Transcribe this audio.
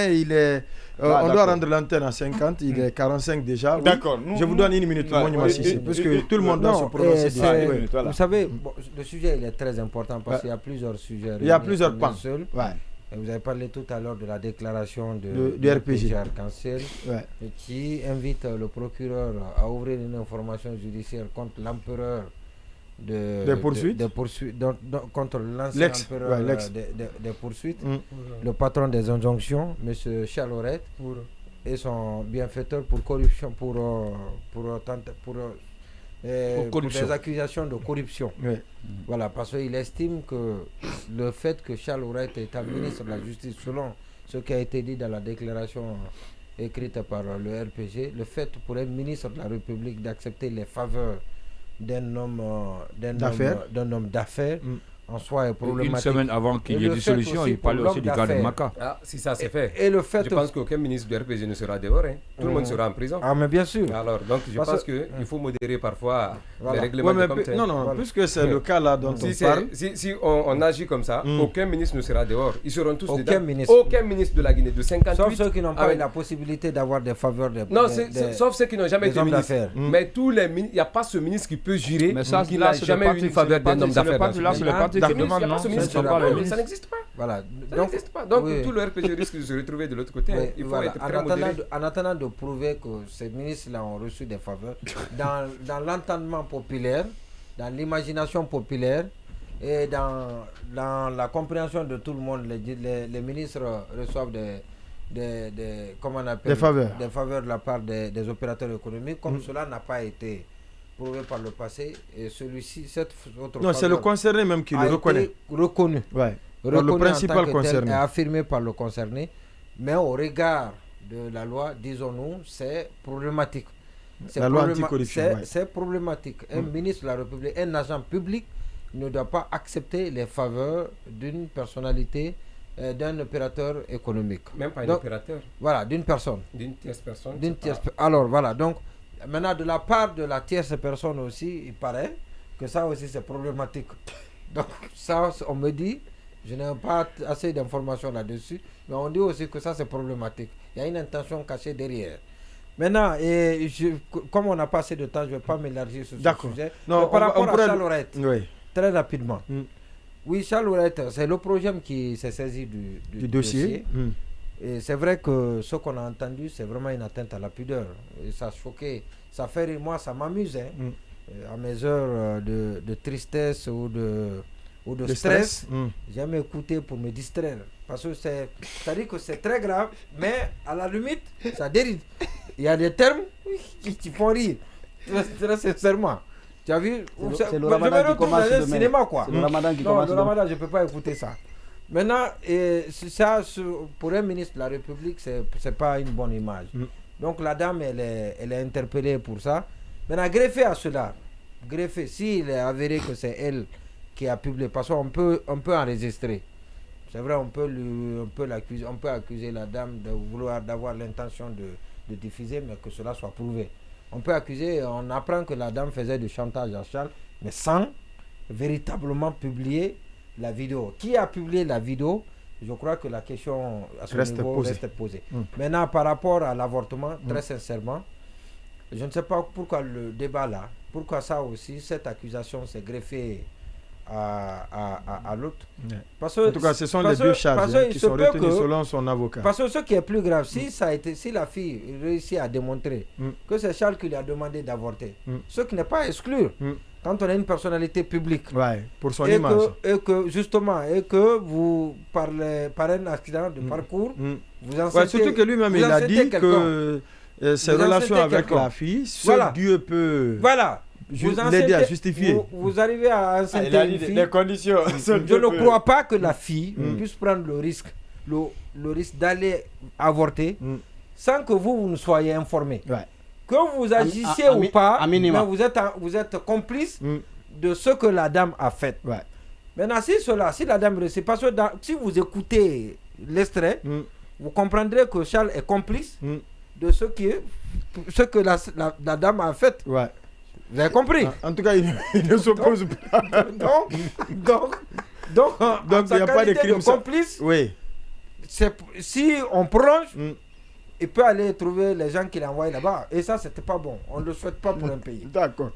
Il est, on doit rendre l'antenne à 50, il est 45 déjà. Oui. D'accord. Je vous donne une minute, parce que tout le monde doit se prononcer. Vous savez, le sujet il est très important parce qu'il y a plusieurs sujets. Il y a plusieurs pans. Vous avez parlé tout à l'heure de la déclaration de RPG Arc-en-Ciel qui invite le procureur à ouvrir une information judiciaire contre l'empereur des poursuites, contre l'ancien empereur des poursuites, le patron des injonctions, M. Charles et son bienfaiteur pour corruption, pour des accusations de corruption. Voilà, parce qu'il estime que le fait que Charles est un ministre de la Justice, selon ce qui a été dit dans la déclaration écrite par le RPG, le fait pour un ministre de la République d'accepter les faveurs d'un homme d'affaires en soi est problématique. Une semaine avant qu'il y ait des solutions, il parle aussi du cas de Maca. Si ça c'est fait, et le fait je pense qu'aucun ministre du RPG ne sera dehors. Tout le monde sera en prison. Ah, mais bien sûr. Alors, donc, je pense qu'il faut modérer parfois les règlements comme ça. Non, puisque c'est le cas là dont on parle. Si on agit comme ça, aucun ministre ne sera dehors. Ils seront tous aucun ministre de la Guinée de 58. Sauf ceux qui n'ont pas eu la possibilité d'avoir des faveurs. Sauf ceux qui n'ont jamais été ministres. Mais tous les ministres, il n'y a pas ce ministre qui peut jurer qu'il n'a jamais eu une faveur d'un homme d'affaires. Là, c'est le parti qui demande, non? Ça n'existe pas. Voilà. Ça n'existe pas. Donc tout le RPG risque de se retrouver de l'autre côté. Il faut être très modéré. En attendant de prouver que ces ministres-là ont reçu des faveurs, dans l'entendement populaire, dans l'imagination populaire et dans la compréhension de tout le monde, les ministres reçoivent des faveurs de la part des opérateurs économiques, comme cela n'a pas été prouvé par le passé, et celui-ci, cette autre non, c'est le concerné même qui le reconnaît. Reconnu. Le principal concerné. Est affirmé par le concerné, mais au regard de la loi, disons-nous, c'est problématique. La loi anticorruption. C'est problématique. Un ministre de la République, un agent public ne doit pas accepter les faveurs d'une personnalité, d'un opérateur économique. Même pas un opérateur. Voilà, d'une personne. D'une tierce personne. Alors voilà, donc maintenant de la part de la tierce personne aussi, il paraît que ça aussi c'est problématique. Donc ça, on me dit, je n'ai pas assez d'informations là-dessus, mais on dit aussi que ça c'est problématique. Il y a une intention cachée derrière. Maintenant, comme on n'a pas assez de temps, je ne vais pas m'élargir sur ce sujet. Non, par rapport à Charles oui. Très rapidement. Oui, Charles c'est le projet qui s'est saisi du dossier. Et c'est vrai que ce qu'on a entendu, c'est vraiment une atteinte à la pudeur. Et ça choquait, ça fait rire. Moi, ça m'amuse. À mes heures de tristesse ou de stress, j'aime écouter pour me distraire. Parce que c'est-à-dire que c'est très grave, mais à la limite, ça dérive. Il y a des termes qui font rire. Très sincèrement. Tu as vu? C'est le ramadan qui commence dans le cinéma, quoi. C'est le ramadan qui commence. Non, le ramadan, je ne peux pas écouter ça. Maintenant, ça, pour un ministre de la République, ce n'est pas une bonne image. Donc la dame, elle est interpellée pour ça. Maintenant, greffé à cela, s'il est avéré que c'est elle qui a publié, parce qu'on peut enregistrer. C'est vrai, on peut accuser la dame d'avoir l'intention de diffuser, mais que cela soit prouvé. On peut accuser, on apprend que la dame faisait du chantage à Charles, mais sans véritablement publier la vidéo. Qui a publié la vidéo? Je crois que la question à ce niveau reste posée. Maintenant, par rapport à l'avortement, très sincèrement, je ne sais pas pourquoi le débat là, pourquoi ça aussi, cette accusation s'est greffée à l'autre. En tout cas, ce sont les deux charges qui sont retenues selon son avocat. Parce que ce qui est plus grave, si la fille réussit à démontrer que c'est Charles qui lui a demandé d'avorter, ce qui n'est pas exclu. Quand on a une personnalité publique, pour son image, et que vous parlez par un accident de parcours, vous enseignez. Surtout que lui-même il a dit que ses relations avec la fille, Dieu peut l'aider à justifier. Vous arrivez à enceinte une fille. Les conditions. Je ne crois pas que la fille puisse prendre le risque d'aller avorter sans que vous ne soyez informé. Que vous agissiez ou pas, mais vous êtes complice de ce que la dame a fait. Maintenant, si la dame réussit, parce que si vous écoutez l'extrait, vous comprendrez que Charles est complice de ce que la dame a fait. Vous avez compris? En tout cas, il ne s'oppose pas. Donc, il n'y a pas de crime. Complice. si on prolonge, il peut aller trouver les gens qui l'envoient là-bas. Et ça, c'était pas bon. On ne le souhaite pas pour un pays. D'accord.